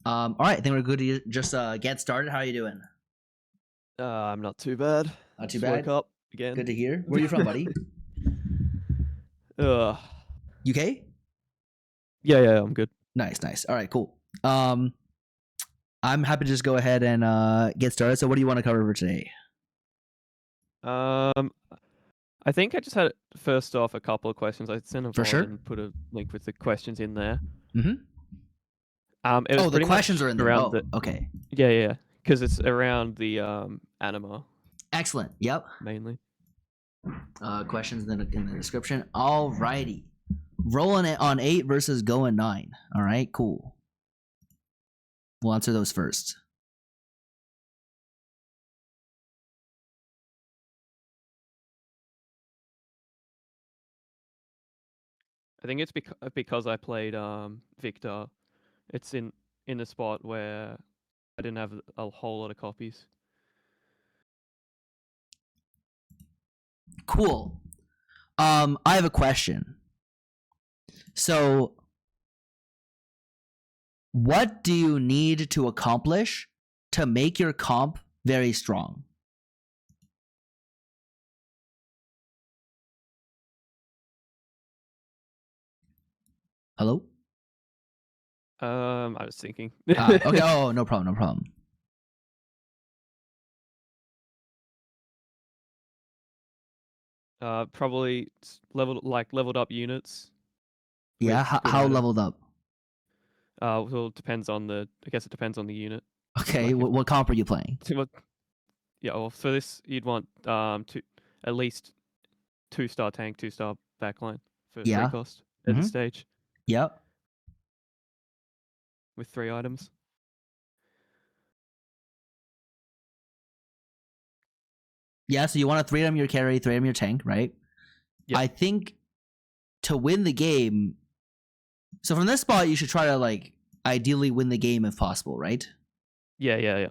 All right, I think we're good to just get started. How are you doing? I'm not too bad. Not too Just bad. woke up again. Good to hear. Where are you from, buddy? Ugh. UK? Yeah, I'm good. Nice. All right, cool. I'm happy to just go ahead and get started. So what do you want to cover for today? I think I just had first off a couple of questions. I sent a For VOD sure. and put a link with the questions in there. Mm-hmm. It was the pretty questions much are in there. around Okay. Yeah, because it's around the anima Excellent. Yep. mainly. Questions in the description. All righty. Rolling it on 8 versus going 9. All right, cool. We'll answer those first. I think it's because I played Victor. It's in the spot where I didn't have a whole lot of copies. Cool. I have a question. So, what do you need to accomplish to make your comp very strong? Hello? I was thinking. Okay. Oh, no problem. Probably leveled up units. Yeah. How leveled up? Well, it depends on the. I guess it depends on the unit. Okay. What comp are you playing? Yeah. Well, for this, you'd want at least 2-star tank, 2-star backline for 3 cost at this stage. Yep. With 3 items. Yeah. So you want to 3-item your carry, 3-item your tank, right? Yep. I think to win the game. So from this spot, you should try to ideally win the game if possible, right? Yeah.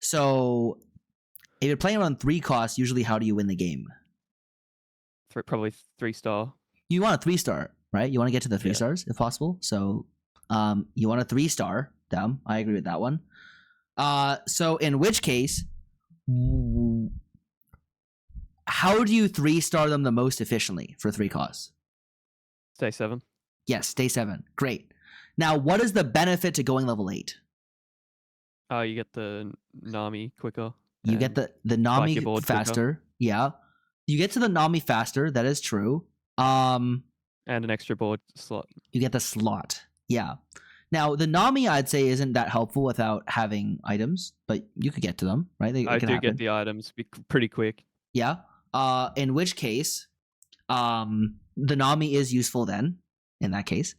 So if you're playing on 3 costs, usually how do you win the game? Probably 3-star. You want a 3-star, right? You want to get to the 3 stars if possible. So you want a 3-star them. I agree with that one. So in which case, how do you 3-star them the most efficiently for 3 costs? Stay 7. Yes, stay 7. Great. Now, what is the benefit to going level 8? You get the Nami quicker. You get the Nami faster. Quicker. Yeah. You get to the Nami faster. That is true. And an extra board slot. You get the slot. Yeah. Now, the Nami, I'd say, isn't that helpful without having items, but you could get to them, right? I do get the items pretty quick. Yeah. In which case, the Nami is useful then, in that case.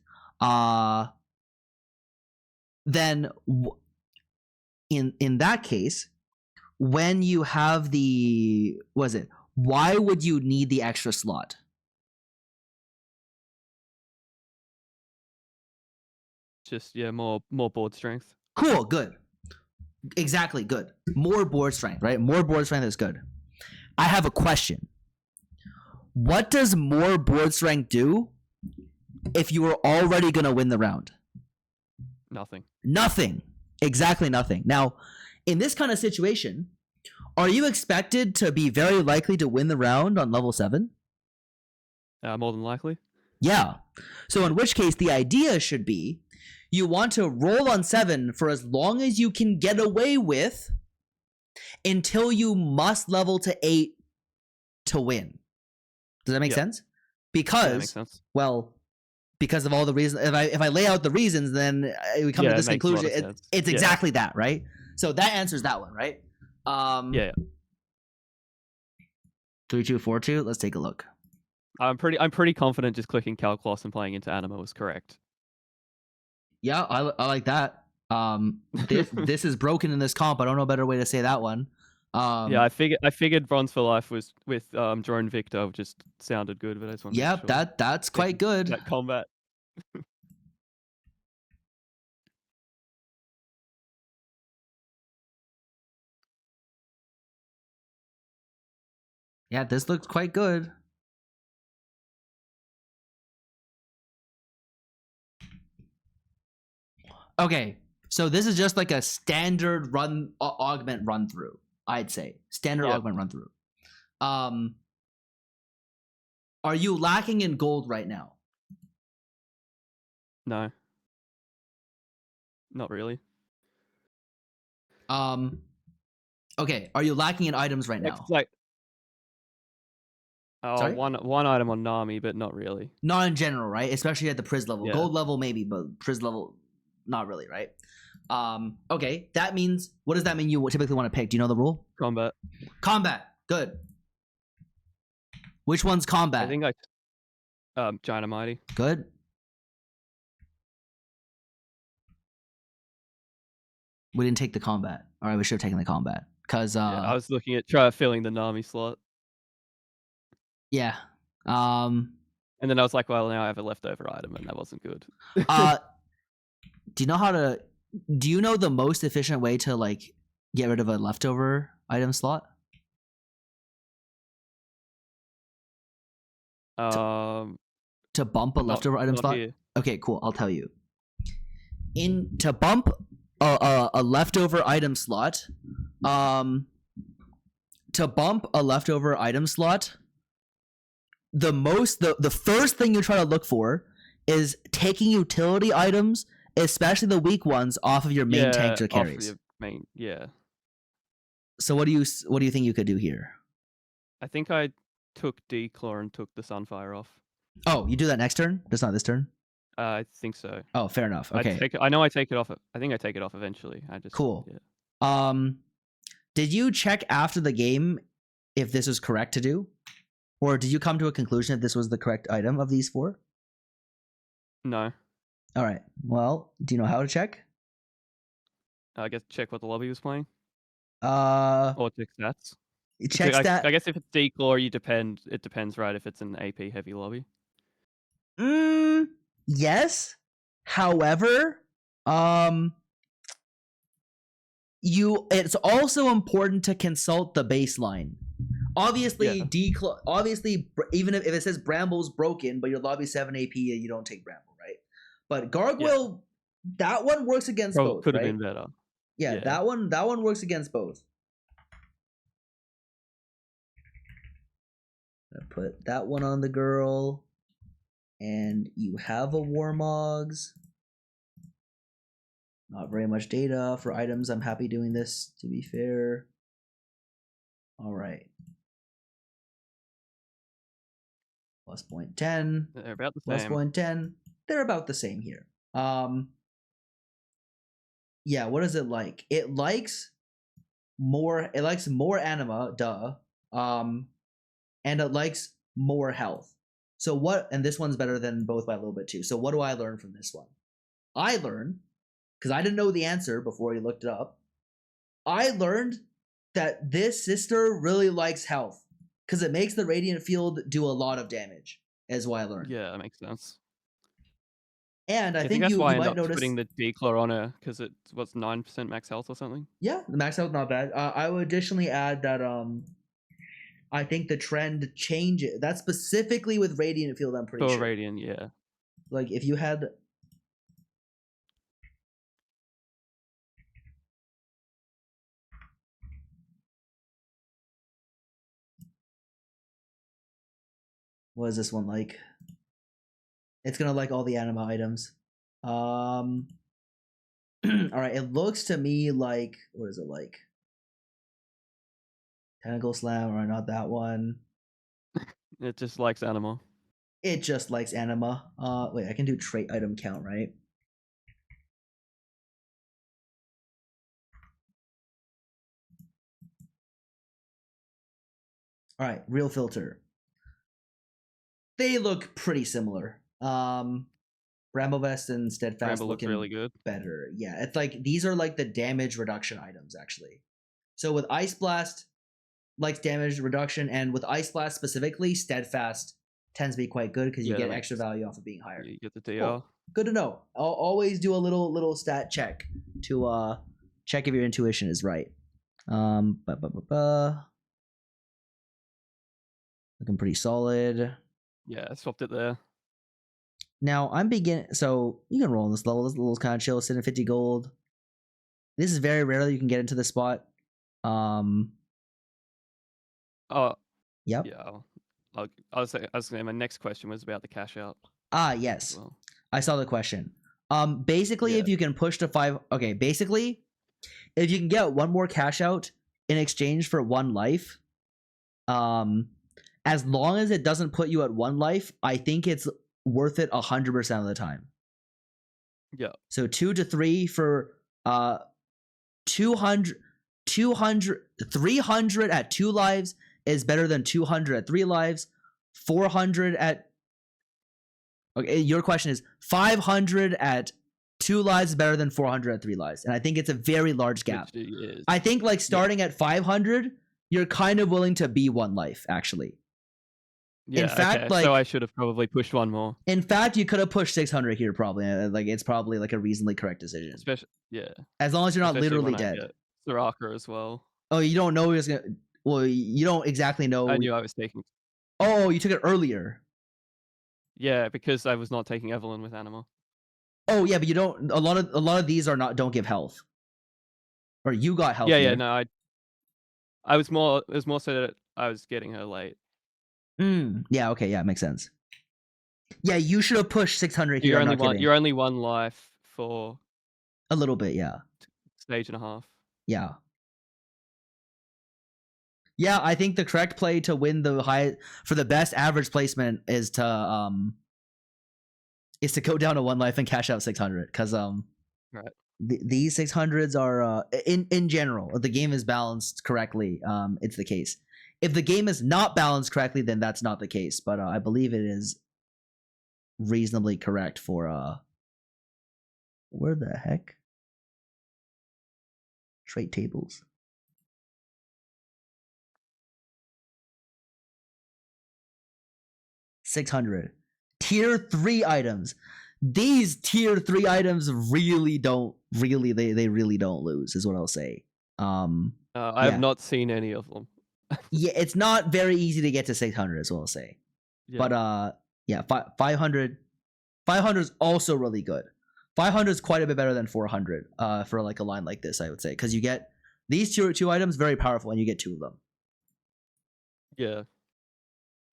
Then, in that case, when you have why would you need the extra slot? Just more board strength. Cool, good. Exactly, good. More board strength, right? More board strength is good. I have a question. What does more board strength do if you were already going to win the round? Nothing. Exactly nothing. Now, in this kind of situation, are you expected to be very likely to win the round on level 7? More than likely. Yeah. So in which case, the idea should be you want to roll on 7 for as long as you can get away with until you must level to 8 to win. Does that make sense? Because, that makes sense. Well, because of all the reasons, if I lay out the reasons, then we come to this conclusion. It's exactly that, right? So that answers that one, right? 3-2-4-2. Let's take a look. I'm pretty confident just clicking Calclos and playing into Anima was correct. Yeah, I like that. This is broken in this comp. I don't know a better way to say that one. I figured Bronze for Life was with Drone Victor, just sounded good, but I just wanted to make sure. That's quite good. That combat. Yeah, this looks quite good. Okay, So this is just like a standard augment run through. I'd say standard Yep. augment run through. Are you lacking in gold right now? No. Not really. Okay. Are you lacking in items right now? Like Sorry? one item on Nami, but not really. Not in general, right? Especially at the Priz level. Yeah. Gold level maybe, but Priz level not really, right? Okay. That means, what does that mean you typically want to pick? Do you know the rule? Combat. Combat. Good. Which one's combat? I think Giant Mighty. Good. We didn't take the combat. All right, we should have taken the combat because I was looking at filling the Nami slot. Yeah. And then I was like, well, now I have a leftover item, and that wasn't good. Do you know the most efficient way to like get rid of a leftover item slot? To bump a leftover item slot? Here. Okay, cool. I'll tell you. To bump a leftover item slot, the first thing you try to look for is taking utility items, especially the weak ones, off of your main tanks or carries. So what do you think you could do here? I think I took Declaw and took the Sunfire off. Oh, you do that next turn? That's not this turn? I think so. Oh, fair enough. Okay. I know I take it off. I think I take it off eventually. Cool. Yeah. Did you check after the game if this was correct to do? Or did you come to a conclusion if this was the correct item of these four? No. All right. Well, do you know how to check? I guess check what the lobby was playing. Or check stats. Check stat. I guess if it's Declaw, it depends, right? If it's an AP heavy lobby. Yes. However, it's also important to consult the baseline. Obviously, even if it says Bramble's broken, but your lobby's 7 AP, you don't take Bramble, right? But Gargoyle, that one works against both. Could have right? been better. Yeah, that one works against both. I put that one on the girl, and you have a Warmogs. Not very much data for items. I'm happy doing this, to be fair. All right. Plus 0.10. They're about the same. Plus 0.10. They're about the same here. Yeah, what is it like? It likes more anima, duh. And it likes more health. So what, and this one's better than both by a little bit too. So what do I learn from this one? I learned, because I didn't know the answer before you looked it up, I learned that this sister really likes health because it makes the radiant field do a lot of damage, is what I learned. Yeah, that makes sense. And I think that's you why I might ended up notice putting the Declaw on her, because it was 9% max health or something. Yeah, the max health not bad. I would additionally add that I think the trend changes. That's specifically with Radiant Field, I'm pretty sure. Radiant, yeah. Like, if you had... What is this one like? It's going to like all the anima items. Alright, it looks to me like... What is it like? Tentacle Slam, or not that one. It just likes anima. It just likes anima. Wait, I can do trait item count, right? Alright, real filter. They look pretty similar. Bramble Vest and Steadfast Bramble looks really good. Better. Yeah, it's like these are like the damage reduction items actually. So with Ice Blast likes damage reduction, and with Ice Blast specifically, Steadfast tends to be quite good because you get extra value off of being higher. You get the DR. Cool. Good to know. I'll always do a little stat check to check if your intuition is right. Looking pretty solid. Yeah, I swapped it there. Now I'm beginning, so you can roll on this level. This level's kind of chill, sitting at 50 gold. This is very rare that you can get into the spot. Oh, Yep. yeah. I was saying my next question was about the cash out as Yes. well. I saw the question. Basically, Yeah. if you can push to 5, okay, basically, if you can get one more cash out in exchange for 1 life, as long as it doesn't put you at 1 life, I think it's worth it 100% of the time. Yeah. So 2 to 3 for 200 300 at 2 lives is better than 200 at 3 lives. 400 at, okay, your question is 500 at 2 lives is better than 400 at 3 lives, and I think it's a very large gap. Which is, I think like starting at 500, you're kind of willing to be 1 life actually. yeah, in fact, okay. like, So I should have probably pushed 1 more. In fact, you could have pushed 600 here probably. Like, it's probably like a reasonably correct decision. Especially, yeah. As long as you're not Especially literally when I dead. get Soraka as well. Oh, you don't know he was gonna. Well, you don't exactly know. I knew I was taking. Oh, you took it earlier. Yeah, because I was not taking Evelyn with Anima. Oh yeah, but you don't. A lot of these don't give health. Or you got health. Yeah, here. yeah. No, I was more. It was more so that I was getting her late. Yeah. Okay. Yeah, makes sense. Yeah, you should have pushed 600 here. You're I'm only not one. kidding. You're only 1 life for A little bit. Yeah. stage and a half. Yeah. Yeah, I think the correct play to win the high for the best average placement is to go down to 1 life and cash out 600 because Right. These 600s are in general, if the game is balanced correctly, it's the case. If the game is not balanced correctly, then that's not the case, but I believe it is reasonably correct for where the heck? Trait tables. $600 tier 3 items. These tier 3 items really don't they really don't lose is what I'll say. I have not seen any of them. Yeah, it's not very easy to get to 600 is what I'll say. Yeah. But yeah, 500 is also really good. 500 is quite a bit better than 400 for like a line like this, I would say, because you get these two items very powerful and you get 2 of them. Yeah.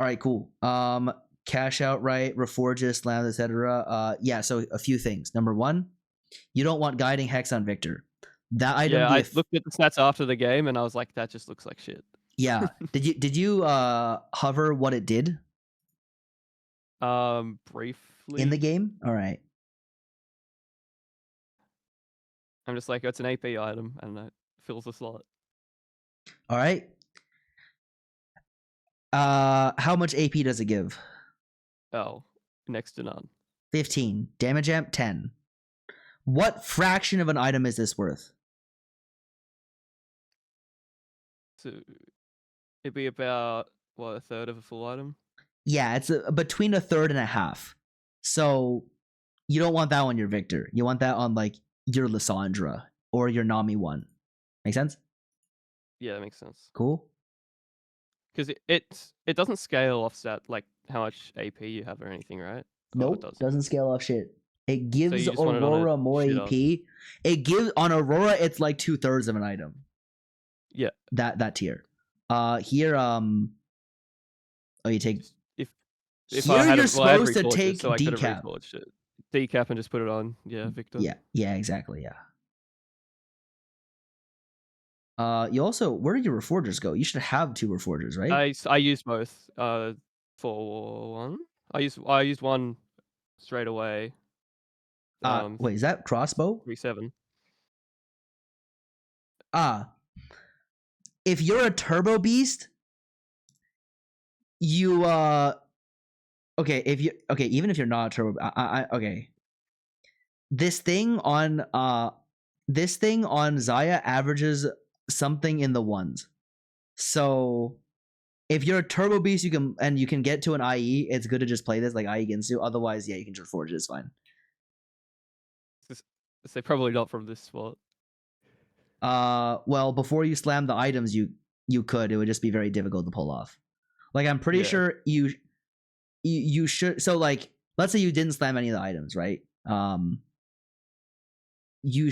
All right, cool. Cash out, right? Reforges, slams, etc. Yeah, so a few things. Number 1, you don't want guiding hex on Victor. That item. Yeah, I looked at the stats after the game and I was like, that just looks like shit. Yeah. Did you hover what it did? Briefly. In the game? All right. I'm just like, it's an AP item and it fills the slot. All right. How much AP does it give? Oh, next to none. 15. Damage amp 10. What fraction of an item is this worth? So it'd be about what, a third of a full item? Yeah, it's between a third and a half. So you don't want that on your Victor. You want that on like your Lissandra or your Nami 1. Make sense? Yeah, that makes sense. Cool. Because it doesn't scale off stat like how much AP you have or anything, right? Nope, doesn't scale off shit. It gives just want it on a Aurora more shit AP. up. It gives on Aurora, it's like 2/3 of an item. Yeah. That tier. Here, oh, you take. If Here I had you're it, well, I had supposed to reforged it, take so I could have decap. reforged it. Decap and just put it on. Yeah, Victor. Yeah, exactly. Yeah. You also, where did your reforgers go? You should have 2 reforgers, right? I used both. For one, I used one straight away. Wait, is that crossbow? 3-7. If you're a turbo beast, you okay, even if you're not a turbo, okay. This thing on Zaya averages something in the 1s. So if you're a turbo beast, you can get to an IE, it's good to just play this like IE Ginsu. Otherwise, yeah, you can just forge it, it's fine. So probably not from this spot. Well, before you slam the items, you could. It would just be very difficult to pull off. Like, I'm pretty sure you should. So like, let's say you didn't slam any of the items, right? you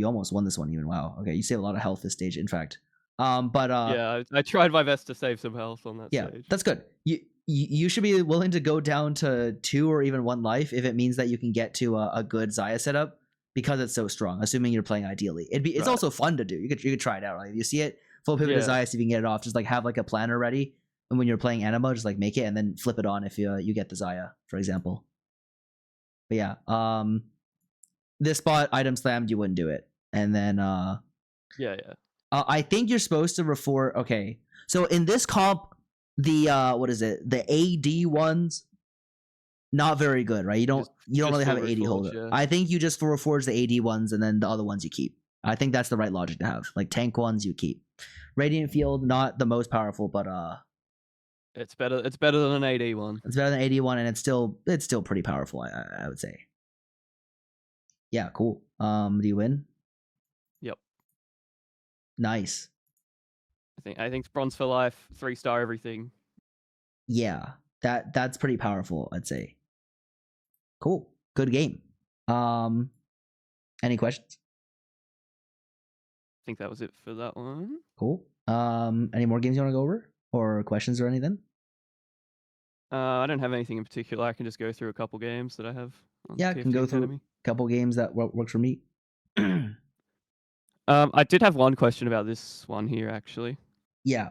almost won this one even. Wow. Okay, you save a lot of health this stage. In fact, yeah, I tried my best to save some health on that yeah, stage. that's good. You should be willing to go down to 2 or even 1 life if it means that you can get to a good Xayah setup because it's so strong. Assuming you're playing ideally, it's Right. also fun to do. You could try it out. Like if you see it, full pivot to Yeah. Xayah, see if you can get it off. Just like have like a planner ready, and when you're playing Anima, just like make it and then flip it on if you get the Xayah, for example. But yeah, this spot item slammed, you wouldn't do it, and then Yeah. I think you're supposed to reform. Okay, so in this comp, the what is it? The AD ones, not very good, right? You don't really have an AD holder. Yeah. I think you just reforge the AD ones, and then the other ones you keep. I think that's the right logic to have. Like tank ones you keep. Radiant Field, not the most powerful, but it's better. It's better than an AD one. it's better than AD one, and it's still pretty powerful. I would say. Yeah, cool. Do you win? Yep. Nice. I think it's bronze for life, 3-star everything. Yeah, that's pretty powerful, I'd say. Cool. Good game. Any questions? I think that was it for that one. Cool. Any more games you want to go over or questions or anything? I don't have anything in particular. I can just go through a couple games that I have. Yeah, I can go through a couple games that works for me. I did have one question about this one here, actually. Yeah.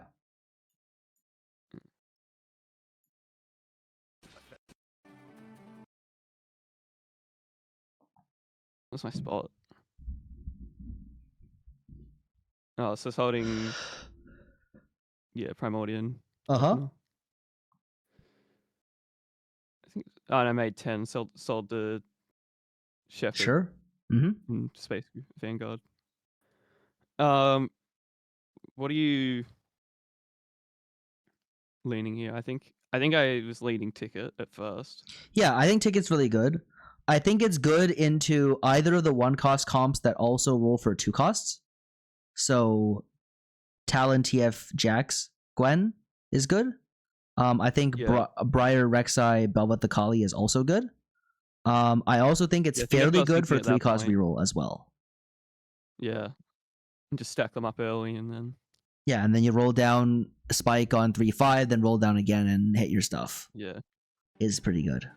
What's my spot? Oh, so it's holding. Yeah, Primordian. Uh-huh. I think. Oh, and I made 10. Sold the Shepherd. Sure. Mm-hmm. Space Vanguard. What are you leaning here? I think I was leaning Ticket at first. Yeah, I think Ticket's really good. I think it's good into either of the 1-cost comps that also roll for 2 costs. So Talon, TF, Jax, Gwen is good. I think Briar, Rek'Sai, Belvet the Kali is also good. I also think it's fairly good for 3-cost reroll as well. Yeah. And just stack them up early and then. Yeah, and then you roll down Spike on 3-5, then roll down again and hit your stuff. Yeah. Is pretty good.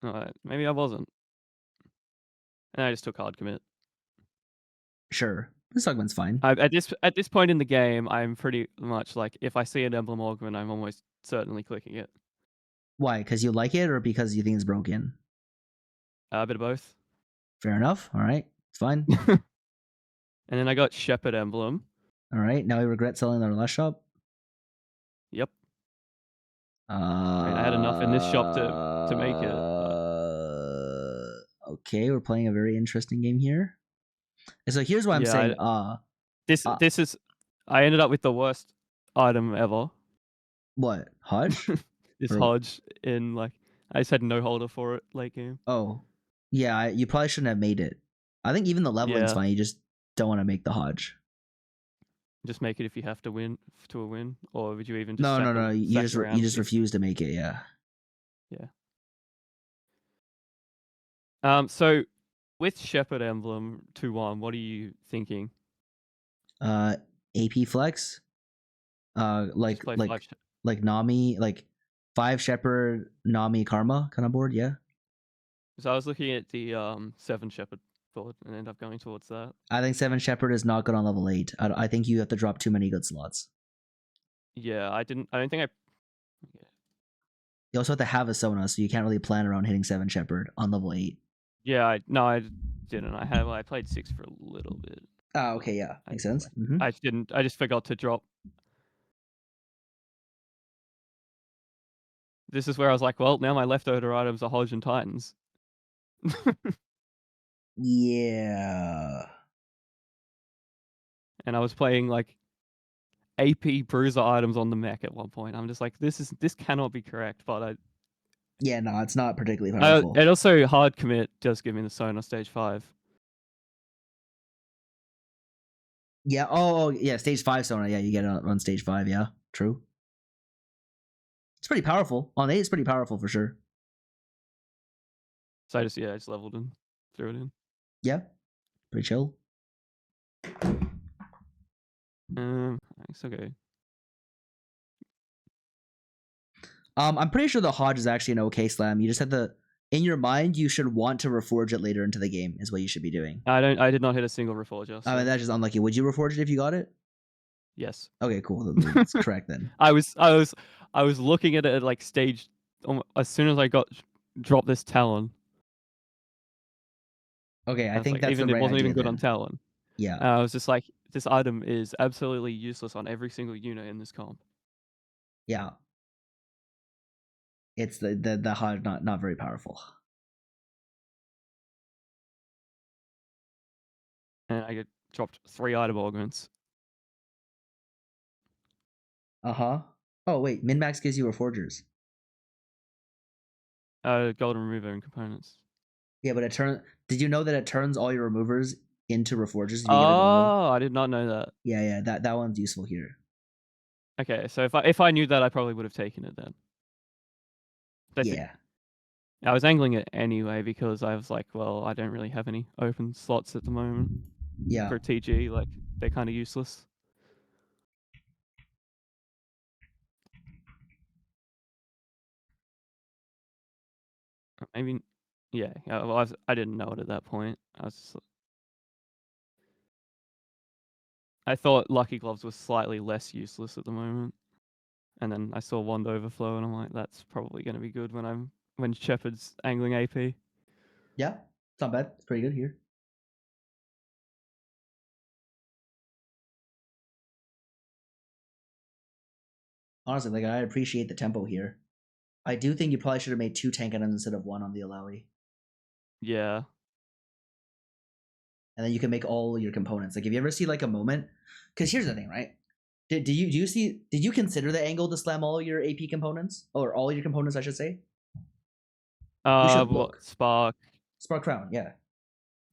Alright, maybe I wasn't. And I just took hard commit. Sure. This segment's fine. At this point in the game, I'm pretty much like, if I see an emblem augment, I'm almost certainly clicking it. Why? Because you like it or because you think it's broken? A bit of both. Fair enough. All right. It's fine. And then I got Shepherd emblem. All right. Now you regret selling our last shop? Yep. I had enough in this shop to make it. Okay, we're playing a very interesting game here. So here's what I'm saying. This is. I ended up with the worst item ever. What? Hodge? This Hodge in like, I just had no holder for it late game. Oh, yeah. You probably shouldn't have made it. I think even the leveling's fine. You just don't want to make the Hodge. Just make it if you have to win to a win, or would you even just no. You just refuse to make it. Yeah. So with Shepherd emblem 2-1, what are you thinking? AP flex. Like Nami, like 5 Shepherd, Nami, Karma kind of board. Yeah. So I was looking at the 7 Shepherd board and ended up going towards that. I think 7 Shepherd is not good on level 8. I think you have to drop too many good slots. Yeah, I don't think I. Yeah. You also have to have a Sona, so you can't really plan around hitting 7 Shepherd on level 8. Yeah, I didn't. I played 6 for a little bit. Oh, okay, yeah, makes sense. Mm-hmm. I just forgot to drop. This is where I was like, well, now my leftover items are Hodge and Titans. Yeah. And I was playing like AP bruiser items on the mech at one point. I'm just like, this cannot be correct, but yeah, no, it's not particularly powerful. And also hard commit does give me the Sona stage 5. Yeah. Oh, yeah. Stage 5 Sona. Yeah, you get it on stage 5. Yeah, true. It's pretty powerful. On 8, it's pretty powerful for sure. So I just leveled and threw it in. Yeah, pretty chill. It's okay. I'm pretty sure the Hodge is actually an okay slam. You just have to, in your mind, you should want to reforge it later into the game. Is what you should be doing. I did not hit a single reforger. So. I mean, that's just unlucky. Would you reforge it if you got it? Yes. Okay, cool. That's correct then. I was looking at it at like stage as soon as I got dropped this Talon. Okay, I think like, that's even the right it wasn't idea even good then. on Talon. Yeah, And I was just like, this item is absolutely useless on every single unit in this comp. yeah. It's the Hodge not very powerful. And I get dropped 3 item augments. Uh-huh. Oh wait, min-max gives you reforgers. Golden remover and components. Yeah, but did you know that it turns all your removers into reforgers if you get a gold one? Oh, I did not know that. Yeah, that one's useful here. Okay, so if I knew that, I probably would have taken it then. Yeah. I was angling it anyway because I was like, well, I don't really have any open slots at the moment Yeah. for TG. Like, they're kind of useless. Maybe, yeah. Well, I didn't know it at that point. I thought Lucky Gloves was slightly less useless at the moment, and then I saw Wand Overflow, and I'm like, that's probably going to be good when Shepard's angling AP. Yeah, it's not bad. It's pretty good here. Honestly, like I appreciate the tempo here. I do think you probably should have made 2 tank items instead of 1 on the Alawi. Yeah. And then you can make all your components. Like if you ever see like a moment, because here's the thing, right? Did you consider the angle to slam all your AP components or all your components? I should say. You should look. Spark Crown, yeah.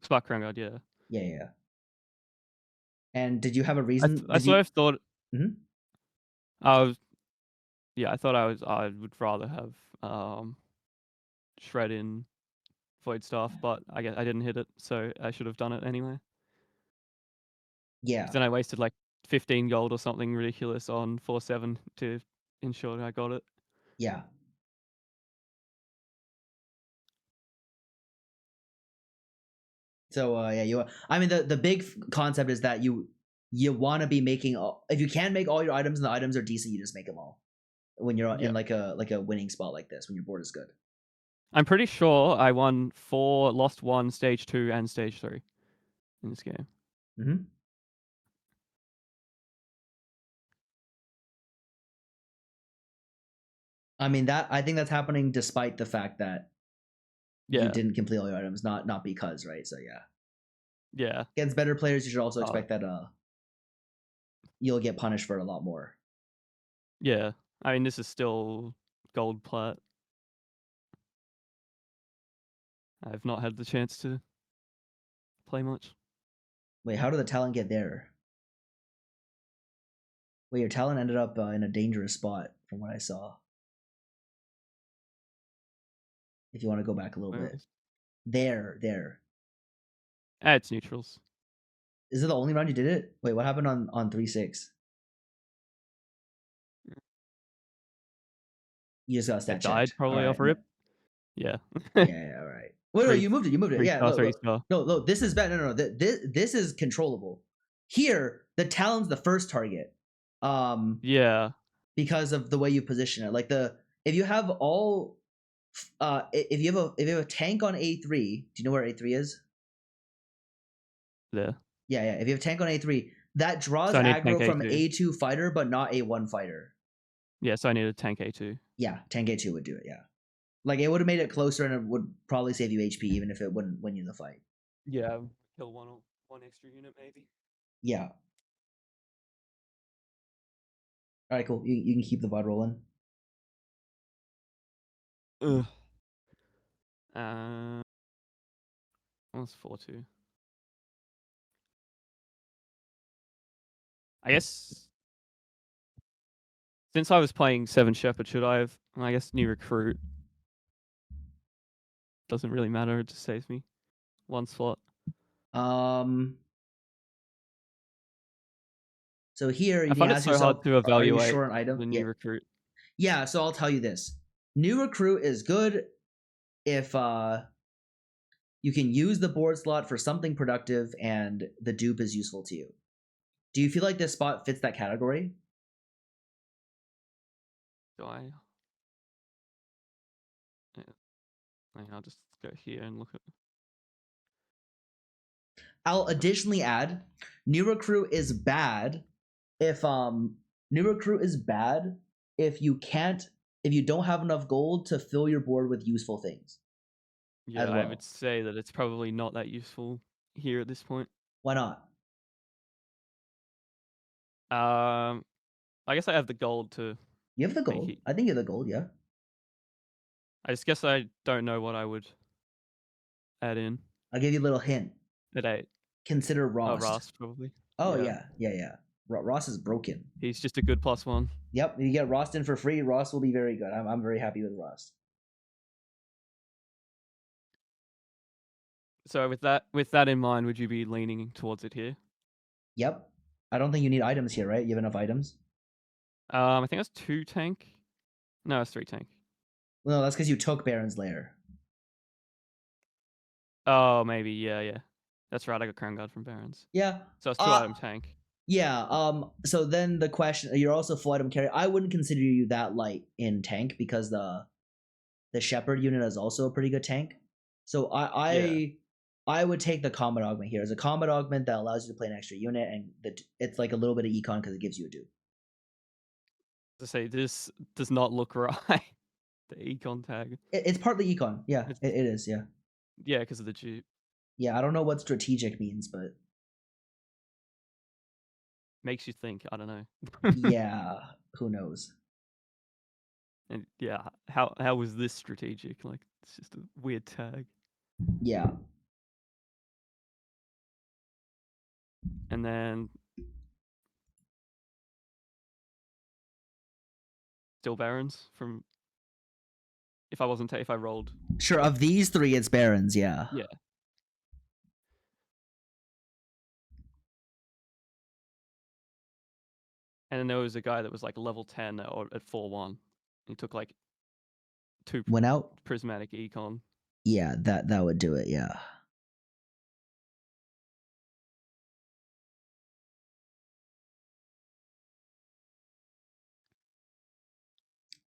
Spark Crown Guard, yeah. Yeah. And did you have a reason? I sort of thought. Mhm. I thought I would rather have Shred in Void Staff, but I guess I didn't hit it, so I should have done it anyway. Yeah. Because then I wasted like 15 gold or something ridiculous on 4/7 to ensure I got it. Yeah. So I mean the big concept is that you want to be making if you can make all your items and the items are decent, you just make them all when you're in like a winning spot like this when your board is good. I'm pretty sure I won 4, lost 1, stage 2, and stage 3 in this game. Mm-hmm. I mean I think that's happening despite the fact that you didn't complete all your items, not because, right? So yeah. Against better players, you should also expect that you'll get punished for it a lot more. Yeah, I mean this is still gold plat. I've not had the chance to play much. Wait, how did the talent get there? Wait, your talent ended up in a dangerous spot from what I saw. If you want to go back a little bit. There. It's neutrals. Is it the only round you did it? Wait, what happened on 3-6? You just got stat checked. Died probably off rip. Yeah. Yeah, all right. Wait, no, you moved it. Yeah, no, this is bad. No. This is controllable. Here, the talon's the first target. Yeah. Because of the way you position it. Like if you have all if you have a tank on A3, do you know where A3 is? There. Yeah. If you have a tank on A3, that draws aggro from A2 fighter, but not A1 fighter. Yeah, so I need a tank A2. Yeah, tank A2 would do it, yeah. Like it would have made it closer and it would probably save you HP even if it wouldn't win you the fight. Yeah, kill one extra unit maybe. Yeah. Alright, cool. You can keep the VOD rolling. Ugh. That's 4-2. I guess Since I was playing 7 Shepherd, should I have? I guess new recruit. Doesn't really matter. It just saves me 1 slot. So here you I need find to it ask so hard yourself, to are you evaluate short on item? the new recruit. Yeah, so I'll tell you this. New recruit is good if you can use the board slot for something productive and the dupe is useful to you. Do you feel like this spot fits that category? Do I? Yeah. I'll just go here and look at. I'll additionally add new recruit is bad if you don't have enough gold to fill your board with useful things. Yeah, as I well. would say that it's probably not that useful here at this point. Why not? I guess I have the gold to. You have the make gold. it. I think you have the gold, yeah. I just guess I don't know what I would add in I'll give you a little hint. at 8. Consider Rost. Rost, probably. Oh yeah. Rost is broken. He's just a good +1. Yep, you get Rost in for free. Rost will be very good. I'm very happy with Rost. So with that in mind, would you be leaning towards it here? Yep. I don't think you need items here, right? You have enough items. I think that's 2 tank. No, it's 3 tank. No, that's because you took Baron's Lair. Oh, maybe. Yeah. That's right. I got Crown Guard from Barons. Yeah. So it's 2 item tank. Yeah. So then the question: you're also full item carry. I wouldn't consider you that light in tank because the Shepherd unit is also a pretty good tank. So I would take the Combat Augment here as a Combat Augment that allows you to play an extra unit, and it's like a little bit of Econ because it gives you a dupe. To say this does not look right. The Econ tag. It's partly Econ. Yeah, it is. Yeah. Yeah, because of the dupe. Yeah, I don't know what strategic means, but makes you think. I don't know. Yeah, who knows? And yeah, how was this strategic? Like, it's just a weird tag. Yeah. And then still Barons from. If I rolled. Sure, of these 3, it's Barons. Yeah. Yeah. And then there was a guy that was like level 10 or at 4-1. He took like 2 Went out. prismatic Econ. Yeah, that would do it. Yeah.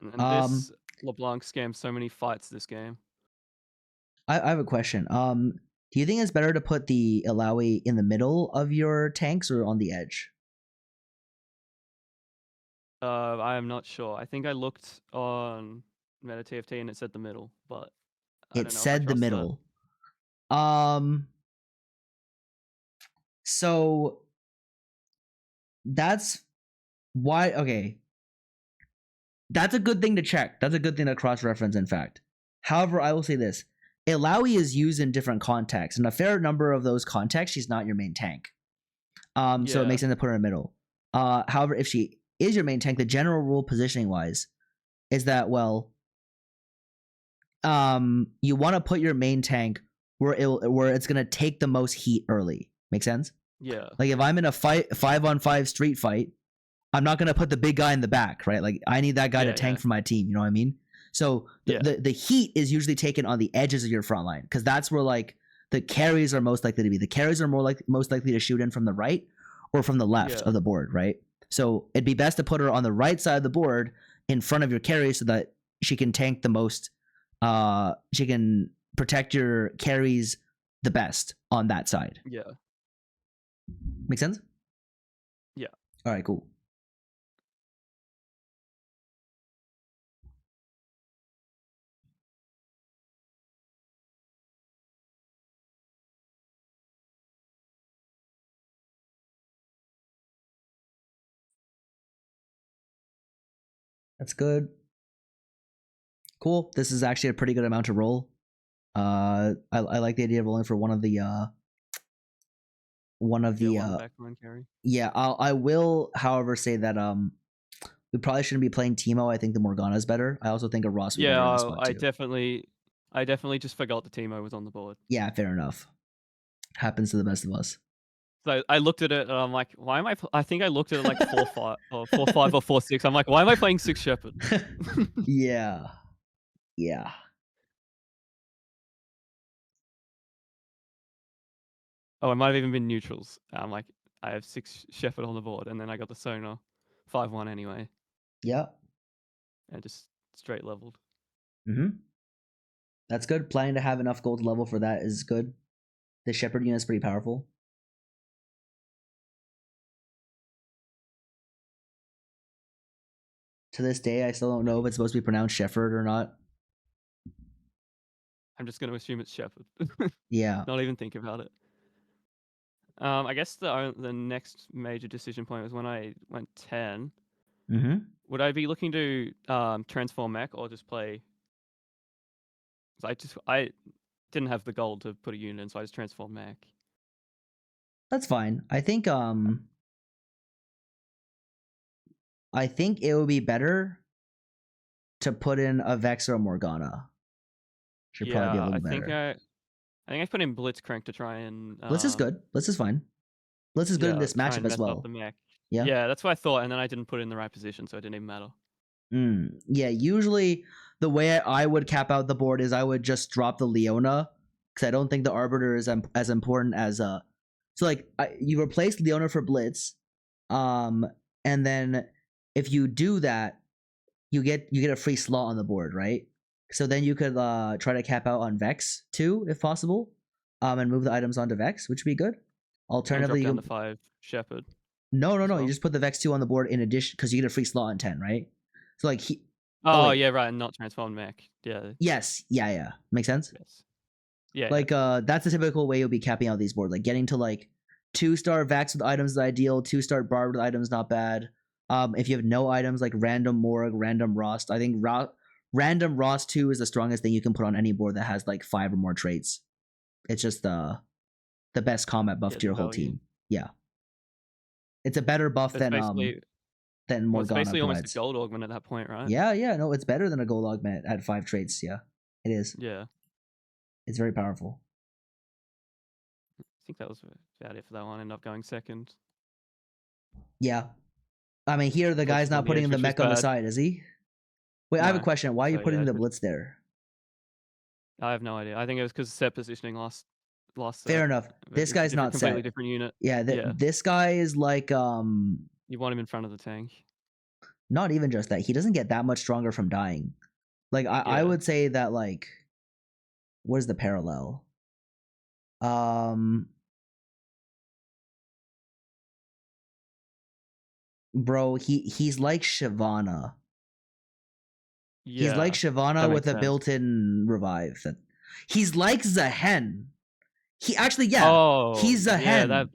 And this LeBlanc scammed so many fights this game. I have a question. Do you think it's better to put the Ilaoi in the middle of your tanks or on the edge? I am not sure. I think I looked on MetaTFT and it said the middle, but I don't know It if I said the trust that. middle. So that's why. Okay, that's a good thing to check. That's a good thing to cross-reference. In fact, however, I will say this: Ilaoi is used in different contexts, and a fair number of those contexts, she's not your main tank. So it makes sense to put her in the middle. However, if she is your main tank, the general rule positioning wise is that, well, you want to put your main tank where it's gonna take the most heat early. Make sense? Yeah. Like if I'm in a 5-on-5 street fight, I'm not gonna put the big guy in the back, right? Like I need that guy to tank for my team. You know what I mean? So the heat is usually taken on the edges of your front line because that's where like the carries are most likely to be. The carries are most likely to shoot in from the right or from the left of the board, right? So it'd be best to put her on the right side of the board in front of your carries so that she can tank the most. She can protect your carries the best on that side. Yeah. Make sense? Yeah. All right, cool. That's good. Cool. This is actually a pretty good amount to roll. I like the idea of rolling for one of the backline carry. Yeah, I will, however, say that we probably shouldn't be playing Teemo. I think the Morgana is better. I also think a Ross would be better in this spot I too. definitely just forgot the Teemo was on the board. Yeah, fair enough. Happens to the best of us. So I looked at it and I'm like, why am I think I looked at it like 4-5 or 4-5 or 4-6. I'm like, why am I playing 6 Shepherd? Yeah. Yeah. Oh, it might have even been neutrals. I'm like, I have 6 Shepherd on the board, and then I got the Sonar 5-1 anyway, Yep. and just straight leveled. Mm-hmm. That's good. Planning to have enough gold level for that is good. The Shepherd unit is pretty powerful. To this day, I still don't know if it's supposed to be pronounced Shepherd or not. I'm just going to assume it's Shepherd. Yeah. Not even think about it. I guess the next major decision point was when I went 10. Mm-hmm. Would I be looking to transform mech or just play? 'Cause I didn't have the gold to put a unit in, so I just transformed mech. That's fine. I think it would be better to put in a Vex or a Morgana. Should probably be a little better. I think I put in Blitzcrank to try and Blitz is good. Blitz is fine. Blitz is good in this try matchup and as mess up well. the mech. Yeah. Yeah, that's what I thought, and then I didn't put it in the right position, so it didn't even matter. Yeah, usually the way I would cap out the board is I would just drop the Leona because I don't think the Arbiter is as important as so like you replace Leona for Blitz, and then if you do that, you get a free slot on the board, right? So then you could try to cap out on Vex too, if possible, and move the items onto Vex, which would be good. Alternatively, and drop down to 5 Shepherd. no. well. You just put the Vex 2 on the board in addition because you get a free slot on 10, right? So like he. Oh yeah, right, and not transformed mech. Yeah. Yes. Yeah. Makes sense. Yes. Yeah. Like that's the typical way you'll be capping out these boards. Like getting to like 2-star Vax with items is ideal. 2-star Barb with items not bad. If you have no items like random Morg, random Rost, I think random Rost 2 is the strongest thing you can put on any board that has like 5 or more traits. It's just the best combat buff to your whole team. Yeah. It's a better buff than Morgana it's basically provides. almost a gold augment at that point, right? Yeah, no, it's better than a gold augment at 5 traits. Yeah, it is. Yeah. It's very powerful. I think that was about it for that one. Ended up going second. Yeah. I mean, here the guy's not putting the mech on the side, is he? Wait, I have a question. Why are you putting the Blitz there? I have no idea. I think it was because set positioning lost. Fair enough. This guy's not completely set. Different unit. Yeah, this guy is like You want him in front of the tank. Not even just that. He doesn't get that much stronger from dying. Like I would say that like what is the parallel? Bro, he's like Shyvana. Yeah, he's like Shyvana with a built-in revive. He's like Zehen. He actually, he's Zehen.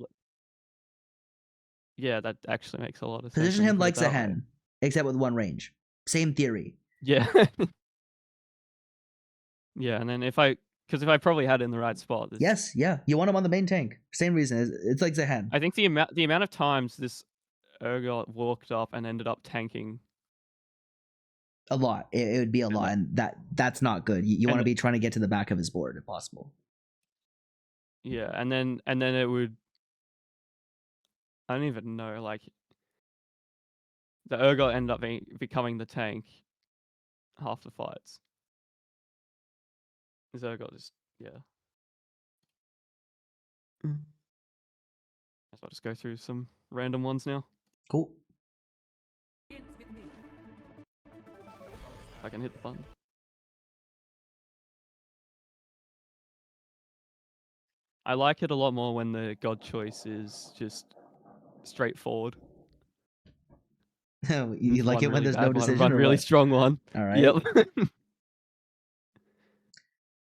That actually makes a lot of sense. Position him like Zehen, except with 1 range. Same theory. Yeah. Yeah, and then if I probably had it in the right spot. Yes, yeah. You want him on the main tank. Same reason. It's like Zehen. I think the amount of times this Urgot walked up and ended up tanking a lot. It would be a lot, and that's not good. You want to be trying to get to the back of his board if possible. Yeah, and then it would. I don't even know. Like the Urgot ended up becoming the tank half the fights. This Urgot just I'll just go through some random ones now. Cool. I can hit the button. I like it a lot more when the god choice is just straightforward. You like it when there's no decision? One really strong one. All right. Yep.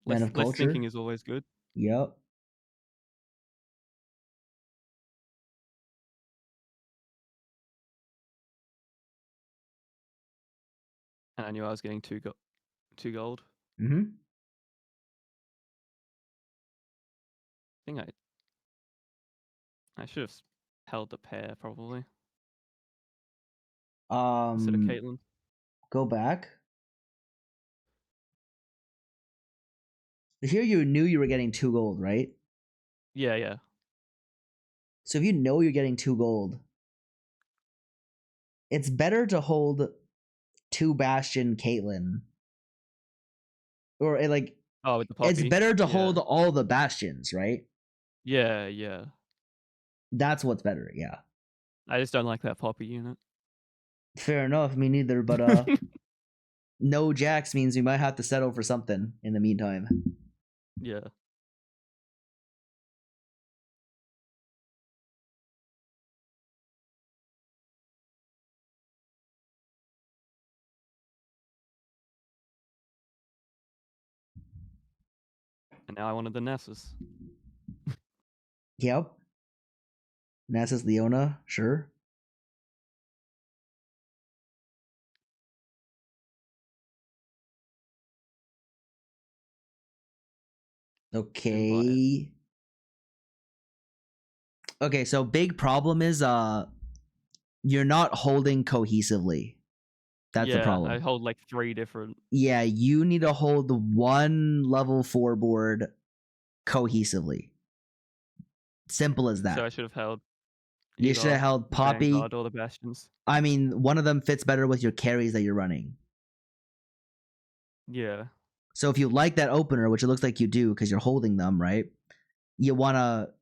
Man of culture. Less thinking is always good. Yep. And I knew I was getting 2 gold. Mm-hmm. I think I should have held the pair probably. instead of Caitlyn. Go back. Here you knew you were getting 2 gold, right? Yeah, yeah. So if you know you're getting 2 gold, it's better to hold 2 Bastion Caitlyn. Or like Oh, with the it's poppy. better to Yeah. hold all the Bastions, right? Yeah, yeah. That's what's better, yeah. I just don't like that poppy unit. Fair enough, me neither, but no Jax means we might have to settle for something in the meantime. Yeah. And now I wanted the Nessus. Yep. Nasus Leona, sure. Okay. Okay, so big problem is you're not holding cohesively. That's the Yeah, I problem. hold like 3 different. Yeah, you need to hold one level 4 board cohesively. Simple as that. So I should have held You should have either held the Poppy. Vanguard or the Bastions. I mean, one of them fits better with your carries that you're running. Yeah. So if you like that opener, which it looks like you do because you're holding them, right? You wanna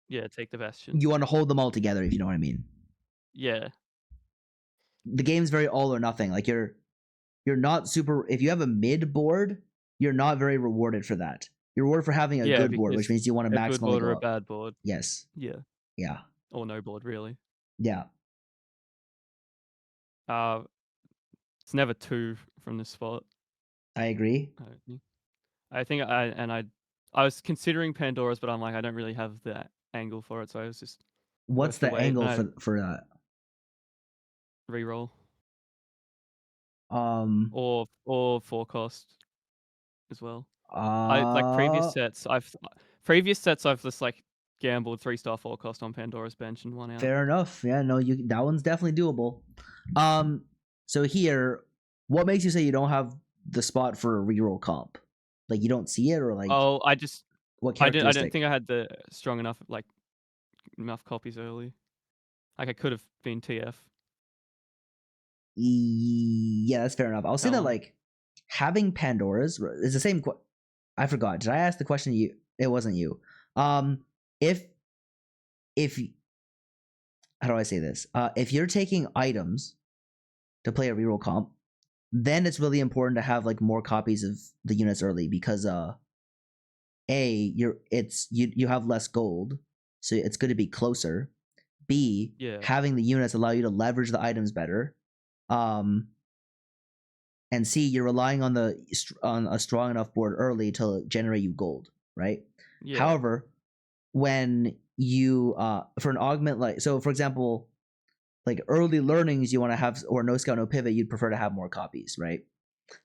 Yeah, take the Bastion. you wanna hold them all together, if you know what I mean. Yeah. The game's very all or nothing. Like you're not super. If you have a mid board, you're not very rewarded for that. You're rewarded for having a Yeah, good board, because which means you want to a good maximally board go or a up. bad board. Yes. Yeah. Yeah. Or no board, really. Yeah. It's never 2 from this spot. I agree. I don't think. I was considering Pandora's, but I'm like, I don't really have the angle for it, so I was just What's worth the the wait. angle And for that? I reroll Um. or 4 cost as well. Uh. Previous sets I've just like gambled 3-star 4 cost on Pandora's bench and 1 out. Fair enough. Yeah. No. That one's definitely doable. So here, what makes you say you don't have the spot for a reroll comp? Like you don't see it, or like Oh, what I didn't characteristic? think I had the strong enough copies early. Like I could have been TF. Yeah, that's fair enough. I'll say that like having Pandora's is the same. I forgot. Did I ask the question to you? It wasn't you. If how do I say this? If you're taking items to play a reroll comp, then it's really important to have like more copies of the units early because you have less gold, so it's good to be closer. B, Yeah. having the units allow you to leverage the items better. And C, you're relying on a strong enough board early to generate you gold, right? Yeah. However, when you for an augment like so, for example, like early learnings, you want to have or no scout, no pivot, you'd prefer to have more copies, right?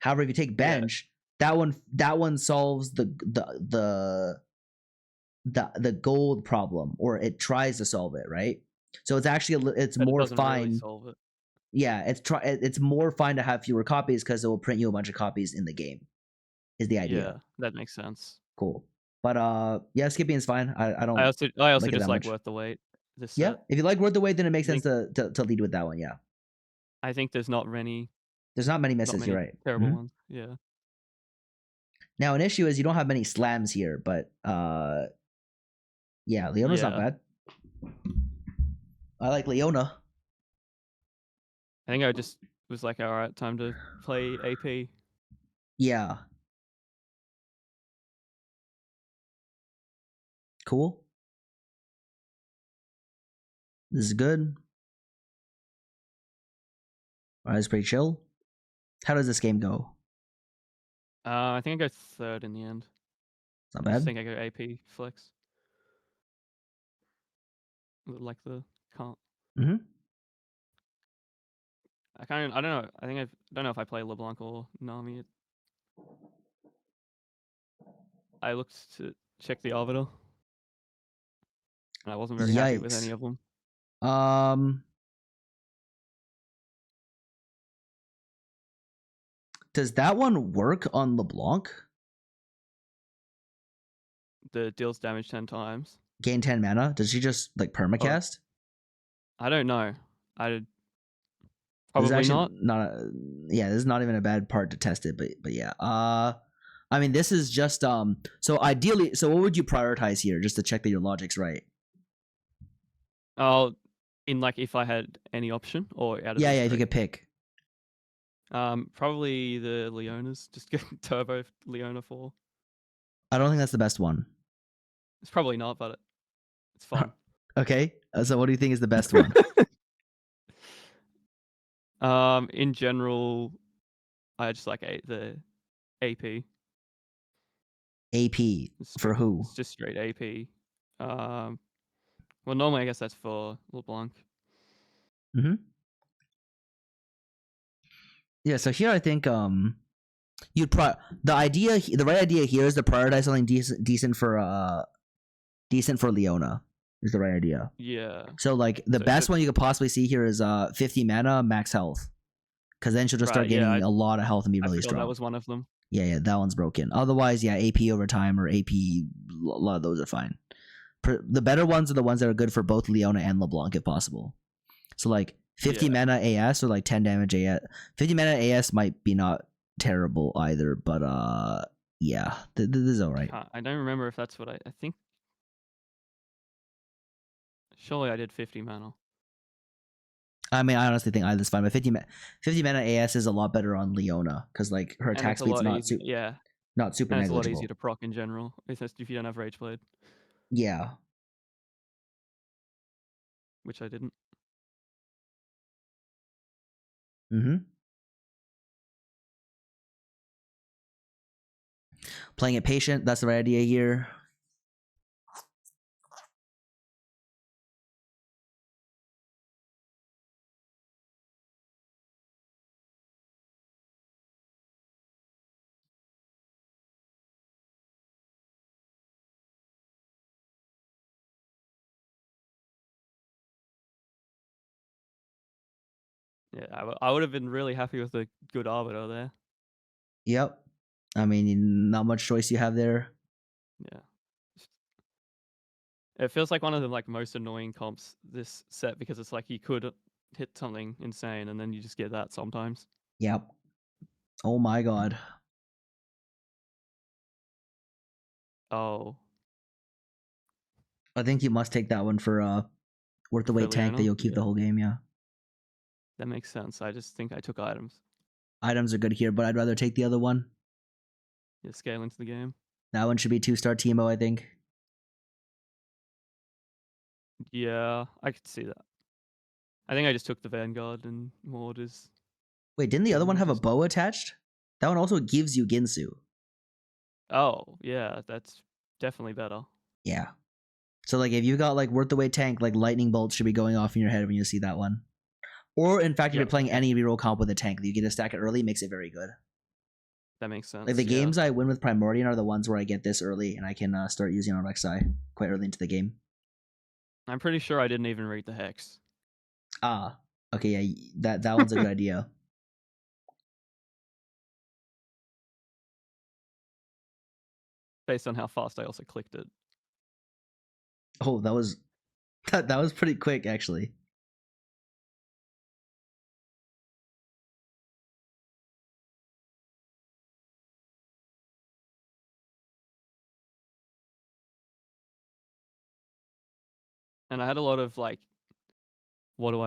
However, if you take bench, that one solves the gold problem, or it tries to solve it, right? So it's actually it's But it more doesn't fine. really solve it. Yeah, it's more fine to have fewer copies because it will print you a bunch of copies in the game. Is the idea? Yeah, that makes sense. Cool. But yeah, skipping is fine. I don't. I also like it just that like much. worth the wait. This Yeah, set. if you like Worth the Wait, then it makes I sense to lead with that one. Yeah, I think there's not many there's not many misses. You're right. terrible Mhm. ones. Yeah. Now an issue is you don't have many slams here, but yeah, Leona's not Yeah. bad. I like Leona. I think I just was like, all right, time to play AP. Yeah. Cool. This is good. Alright, it's pretty chill. How does this game go? I think I go 3rd in the end. It's not I just bad. think I go AP flex. Like the can't. Mm-hmm. I don't know. I don't know if I play LeBlanc or Nami. I looked to check the arbiter, and I wasn't very happy with any Yikes. of them. Does that one work on LeBlanc? The deals damage 10 times. Gain 10 mana? Does she just like permacast? I don't know. This is Probably actually not. Yeah, this is not even a bad part to test it, but yeah. I mean, this is just so ideally, so what would you prioritize here just to check that your logic's right? Oh, in like if I had any option or out of Yeah, these yeah, if you three? could pick. Probably the Leonas. Just get Turbo Leona 4. I don't think that's the best one. It's probably not, but it's fun. Okay. So what do you think is the best one? In general, I just like the AP. AP for who? It's just straight AP. Well, normally I guess that's for LeBlanc. Mm-hmm. Yeah, so here I think the right idea here is to prioritize something decent for Leona. Is the right idea. Yeah. So like the best one you could possibly see here is 50 mana max health, because then she'll just start getting a lot of health and be really strong. That was one of them. Yeah, that one's broken. Otherwise, yeah, AP over time or AP, a lot of those are fine. The better ones are the ones that are good for both Leona and LeBlanc if possible. So like 50 mana AS or like 10 damage AS. 50 mana AS might be not terrible either, but yeah, this is alright. I don't remember if that's what I think. Surely I did 50 mana. I mean, I honestly think either's fine, but 50 mana AS is a lot better on Leona because like her attack speed's not super and negligible. It's a lot easier to proc in general if you don't have Rageblade. Yeah. Which I didn't. Mm-hmm. Playing it patient, that's the right idea here. Yeah, I would have been really happy with a good Arbiter there. Yep. I mean, not much choice you have there. Yeah. It feels like one of the like most annoying comps this set because it's like you could hit something insane and then you just get that sometimes. Yep. Oh my god. Oh. I think you must take that one for worth the wait tank that you'll keep the whole game, yeah. That makes sense. I just think I took items. Items are good here, but I'd rather take the other one. Yeah, scale into the game. That one should be 2-star Teemo, I think. Yeah, I could see that. I think I just took the Vanguard and Mortars. Wait, didn't the other one have a bow attached? That one also gives you Ginsu. Oh, yeah, that's definitely better. Yeah. So like if you got like worth the wait tank, like lightning bolts should be going off in your head when you see that one. Or in fact, if you're playing any reroll comp with a tank, you get to stack it early, makes it very good. That makes sense. Like the games I win with Primordial are the ones where I get this early and I can start using on Rek'Sai quite early into the game. I'm pretty sure I didn't even read the Hex. Ah, okay, yeah, that one's a good idea. Based on how fast I also clicked it. Oh, that was pretty quick actually. And I had a lot of like, do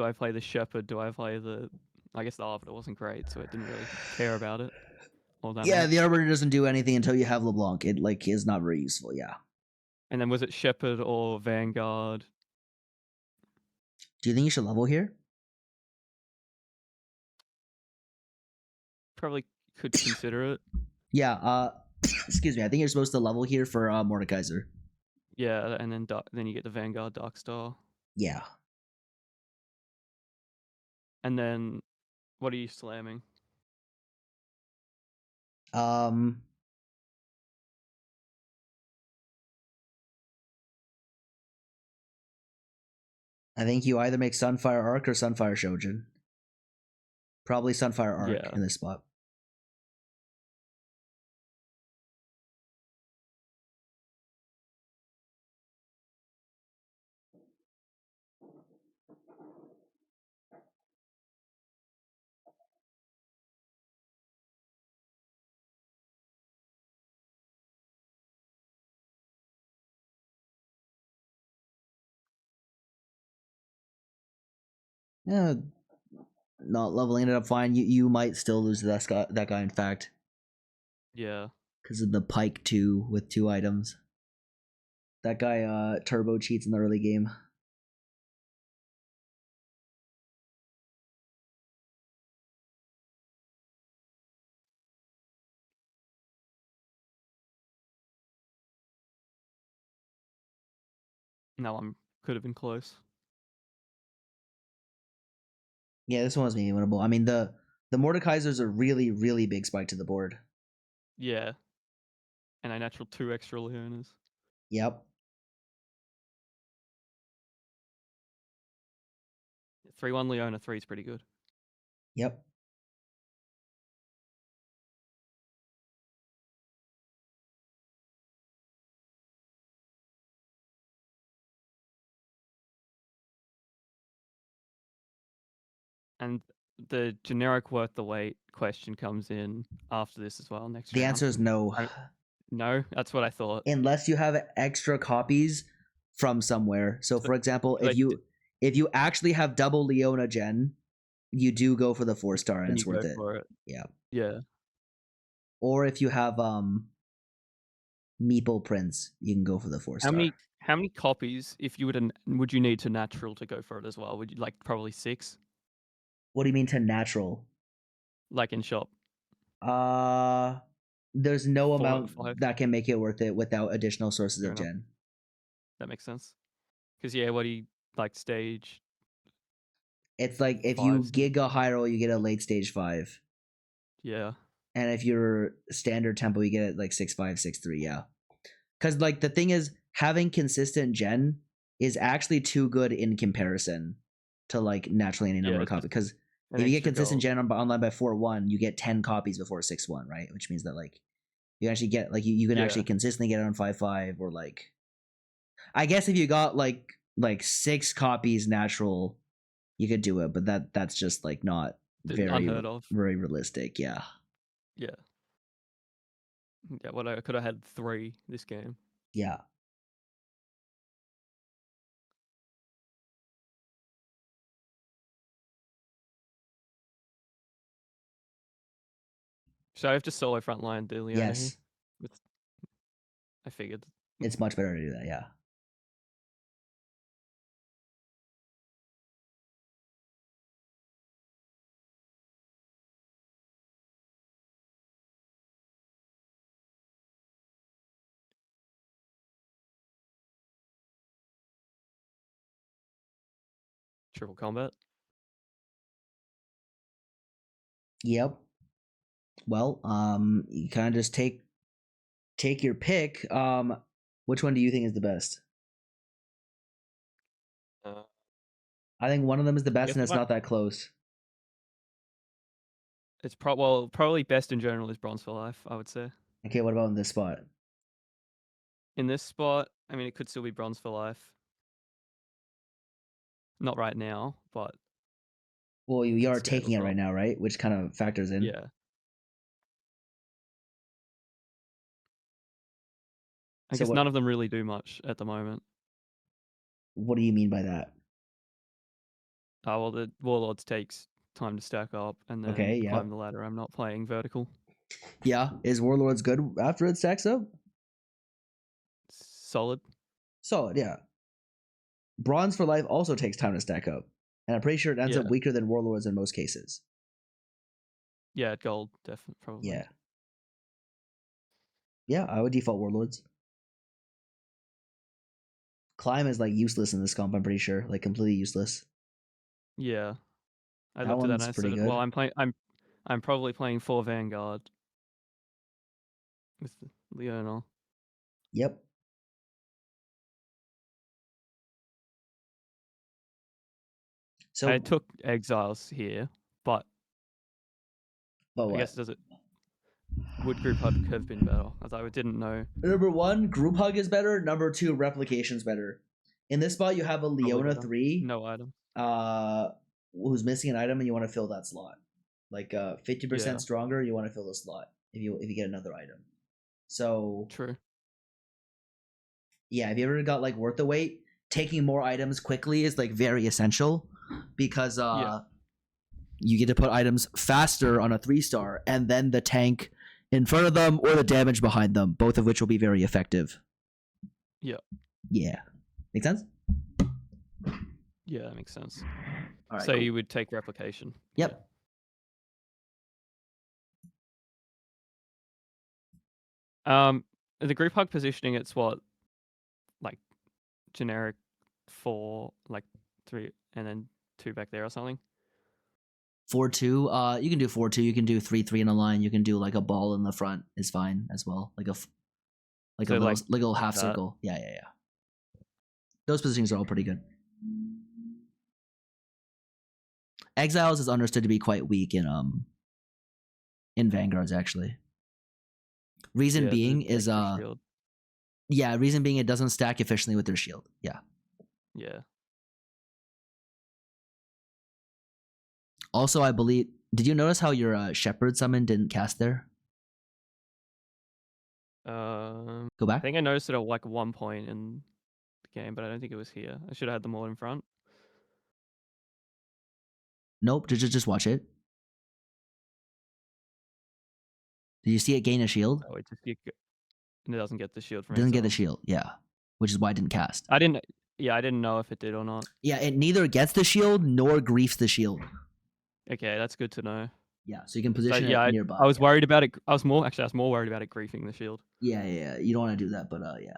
I play the Shepherd? Do I play I guess the Arbiter wasn't great, so it didn't really care about it all that much. The Arbiter doesn't do anything until you have LeBlanc. It like is not very useful, yeah. And then was it Shepherd or Vanguard? Do you think you should level here? Probably could consider it. Yeah, excuse me. I think you're supposed to level here for Mordekaiser. Yeah, and then you get the Vanguard Darkstar. Yeah. And then what are you slamming? I think you either make Sunfire Arc or Sunfire Shojin. Probably Sunfire Arc in this spot. Yeah, not leveling it up fine. You might still lose to that guy. In fact, Yeah. because of the Pike 2 with 2 items. That guy turbo cheats in the early game. No, could have been close. Yeah, this one was maybe winnable. I mean, the Mordekaiser's a really, really big spike to the board. Yeah. And a natural 2 extra Leonas. Yep. 3-1 Leona 3 is pretty good. Yep. And the generic worth the wait question comes in after this as well next The round. answer is no. No, that's what I thought. Unless you have extra copies from somewhere. So, for example, like, if you actually have double Leona Gen, you do go for the 4-star and then it's you worth go it. for it. Yeah. Yeah. Or if you have Meeple Prince, you can go for the 4-star. How many copies if you would you need to natural to go for it as well? Would you like probably 6? What do you mean to natural? Like in shop. There's no 4 or amount 5. that can make it worth it without additional sources Fair of enough. gen. That makes sense. Because yeah, what do you like stage? It's like if 5, you 6. Giga Hyrule, you get a late stage 5. Yeah. And if you're standard tempo, you get it like 6-5, 6-3, yeah. Because like the thing is, having consistent gen is actually too good in comparison to like naturally any number Yeah, of copies. Because an if you get extra consistent gold. gen online by 4-1, you get 10 copies before 6-1, right? Which means that like you actually get like you can Yeah. actually consistently get it on 5-5 or like I guess if you got like 6 copies natural, you could do it, but that's just like not very Unheard of. very realistic. Yeah. Yeah. Yeah, what I could have had 3 this game. Yeah. So I have to solo frontline the Leona here. Yes. I figured. It's much better to do that. Yeah. Triple combat. Yep. Well, you kind of just take your pick. Which one do you think is the best? Uh, I think one of them is the I best, guess and it's not that close. it's probably best in general is Bronze for Life, I would say. Okay, what about in this spot? In this spot, I mean, it could still be Bronze for Life. Not right now, but Well, you could are stand taking as it well. right now, right? Which kind of factors in. Yeah. I So guess none of them really do much at the moment. what do you mean by that? Well, the Warlords takes time to stack up and then Okay, yeah. climb the ladder. I'm not playing vertical. Yeah, is Warlords good after it stacks up? Solid. Solid, yeah. Bronze for Life also takes time to stack up, and I'm pretty sure it ends up Yeah. weaker than Warlords in most cases. Yeah, gold, definitely, probably. Yeah. Yeah, I would default Warlords. Climb is like useless in this comp, I'm pretty sure. Like completely useless. Yeah. I That looked at that one's and I pretty said, good. well, I'm probably playing 4 Vanguard with Leona. Yep. So I took Exiles here, but I what? guess would Group Hug have been better? As I didn't know. Number 1, Group Hug is better. Number 2, Replication's better. In this spot, you have a Probably Leona better. 3, No item. who's missing an item, and you want to fill that slot. Like 50% Yeah. stronger, you want to fill the slot if you get another item. So True. yeah, if you ever got like worth the wait, taking more items quickly is like very essential. because Yeah. you get to put items faster on a 3-star, and then the tank in front of them or the damage behind them, both of which will be very effective. Yeah. Yeah. Make sense? Yeah, that makes sense. All right. So Cool. you would take replication. Yep. Yeah. The group hug positioning, it's what, like generic 4, like 3, and then 2 back there or something. 4-2. You can do 4-2. You can do 3-3 in a line. You can do like a ball in the front is fine as well. Like a So, little half that. circle. Yeah. Those positions are all pretty good. Exiles is understood to be quite weak in Vanguards actually. Reason Yeah, being the is extra shield. yeah, reason being it doesn't stack efficiently with their shield. Yeah. Yeah. Also, I believe. Did you notice how your Shepherd summon didn't cast there? Go I back. think I noticed it at like 1 point in the game, but I don't think it was here. I should have had them all in front. Nope. Just watch it. Did you see it gain a shield? Oh, and it doesn't get the shield from Didn't get the exile. shield. Yeah, which is why it didn't cast. I didn't know if it did or not. Yeah, it neither gets the shield nor griefs the shield. Okay, that's good to know. Yeah, so you can So position yeah, it nearby. I was worried about it. I was more worried about it griefing the shield. Yeah. You don't want to do that, but yeah.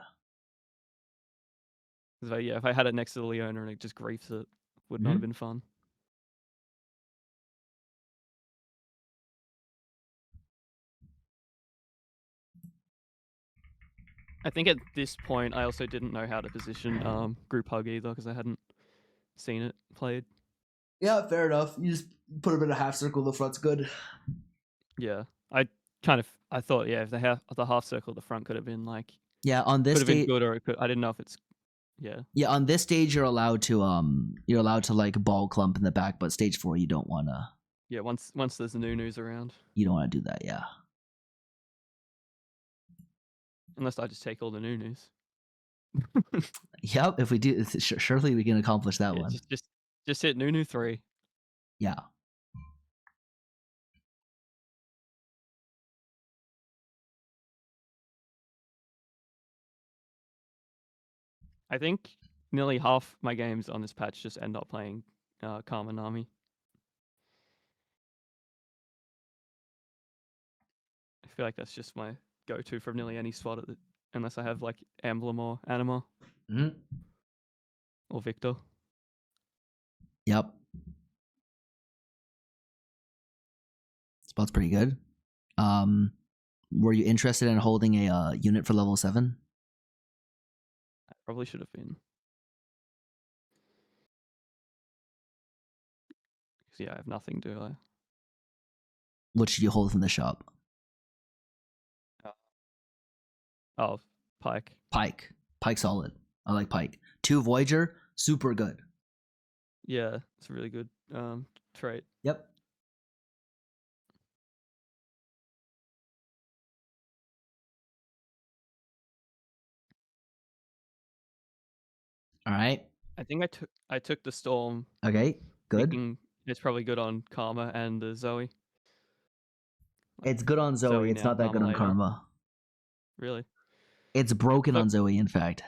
So yeah, if I had it next to the Leona and it just griefs it, would not have been fun. I think at this point, I also didn't know how to position group hug either because I hadn't seen it played. Yeah, fair enough. You just put a bit of half circle. The front's good. Yeah, I thought if the half circle at the front could have been like Yeah, on this could have been stage. good or it could. I didn't know if it's Yeah, on this stage you're allowed to like ball clump in the back, but stage 4 you don't wanna. Yeah, once there's new news around. You don't want to do that. Yeah. Unless I just take all the new news. Yep. If we do, surely we can accomplish that one. Just hit new 3. Yeah. I think nearly half my games on this patch just end up playing Karma Nami. I feel like that's just my go-to from nearly any spot unless I have like Emblem or Anima or Victor. Yep. Spot's pretty good. Were you interested in holding a unit for level 7? I probably should have been. Because I have nothing, do I? What should you hold from the shop? Oh, Pike. Pike solid. I like Pike. 2 Voyager, super good. Yeah, it's a really good trait. Yep. All right. I think I took the Storm. Okay. Good. Thinking it's probably good on Karma and the Zoe. It's good on Zoe. It's now, not that good on later. Karma. Really? It's broken on Zoe, in fact.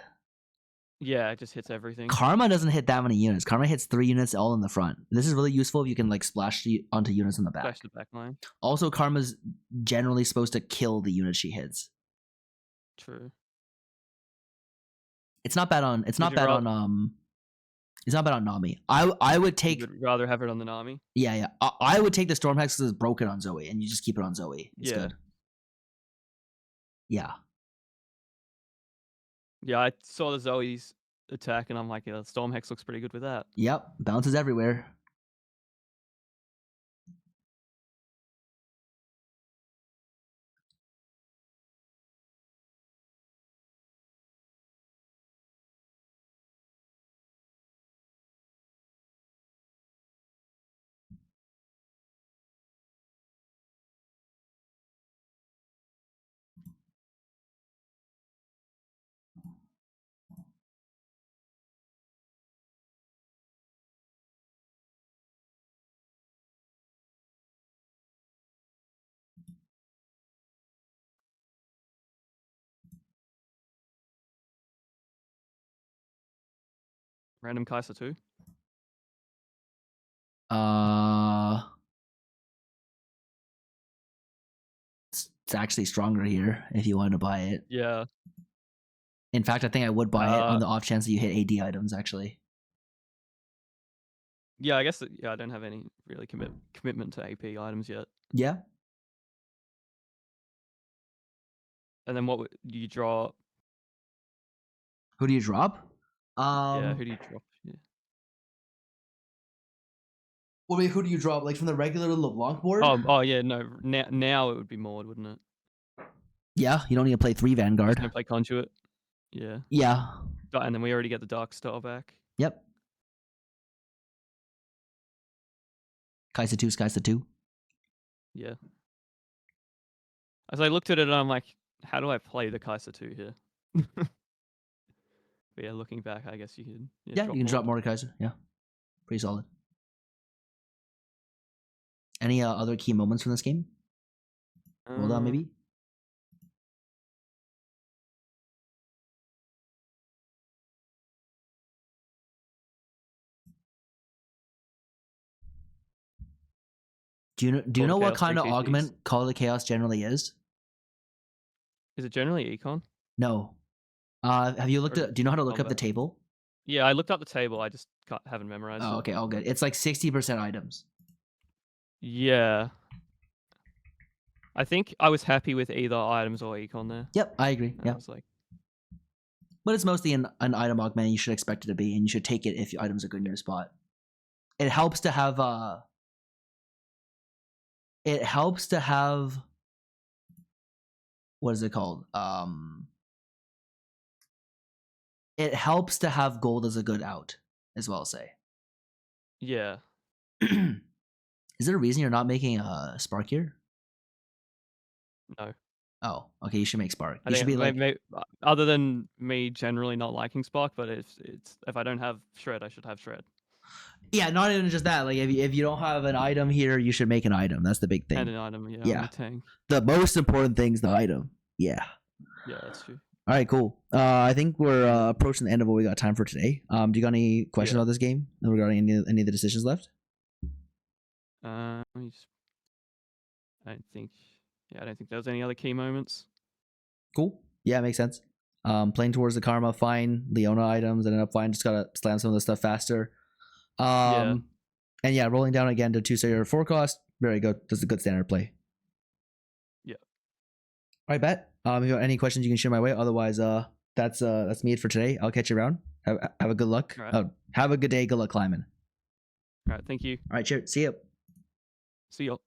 Yeah, it just hits everything. Karma doesn't hit that many units. Karma hits 3 units all in the front. This is really useful if you can like splash onto units in the back. Splash the back line. Also, Karma's generally supposed to kill the unit she hits. True. It's not bad on. It's not bad on Nami. I would take. You'd rather have it on the Nami. Yeah. I would take the Storm Hex because it's broken on Zoe, and you just keep it on Zoe. It's good. Yeah. Yeah, I saw the Zoe's attack, and I'm like, yeah, Storm Hex looks pretty good with that. Yep. Bounces everywhere. Random Kaiser 2. It's actually stronger here if you want to buy it. Yeah. In fact, I think I would buy it on the off chance that you hit AD items, actually. Yeah, I guess I don't have any really commitment to AP items yet. Yeah. And then what would you draw? Who do you drop? Yeah, who do you drop? Yeah. Well, wait, who do you drop? Like from the regular LeBlanc board? Oh yeah, no. Now it would be Maud, wouldn't it? Yeah, you don't need to play 3 Vanguard. Just gonna play Conduit. Yeah. Yeah. And then we already get the Dark Star back. Yep. Kaiser 2's Kaiser 2. Yeah. As I looked at it, I'm like, how do I play the Kaiser 2 here? But yeah, looking back, I guess you can. Yeah, you can drop Mordekaiser. Yeah. Pretty solid. Any other key moments from this game? Hold on, maybe? Do you know what kind of augment Call of the Chaos generally is? Is it generally Econ? No. Have you looked at? Do you know how to look up the table? Yeah, I looked up the table. I just haven't memorized it. Oh, okay, all good. It's like 60% items. Yeah. I think I was happy with either items or Econ there. Yep, I agree. Yeah. I was like, but it's mostly an item augment you should expect it to be, and you should take it if your items are good in your spot. It helps to have what is it called? It helps to have gold as a good out, as well, say. Yeah. Is there a reason you're not making a Spark here? No. Oh, okay. You should make Spark. You should be like, other than me generally not liking Spark, but if I don't have Shred, I should have Shred. Yeah, not even just that. Like if you don't have an item here, you should make an item. That's the big thing. And an item, yeah. Yeah. On the tank. The most important thing's the item. Yeah. Yeah, that's true. All right, cool. I think we're approaching the end of what we got time for today. Do you got any questions about this game regarding any of the decisions left? I don't think there was any other key moments. Cool. Yeah, makes sense. Playing towards the Karma, fine. Leona items ended up fine. Just gotta slam some of the stuff faster. And yeah, rolling down again to 2-star 4 cost. Very good. That's a good standard play. Yeah. All right, Bet. If you have any questions, you can share my way. Otherwise, that's me for today. I'll catch you around. Have a good luck. Right. Have a good day. Good luck climbing. All right. Thank you. All right, cheers. See you. See you.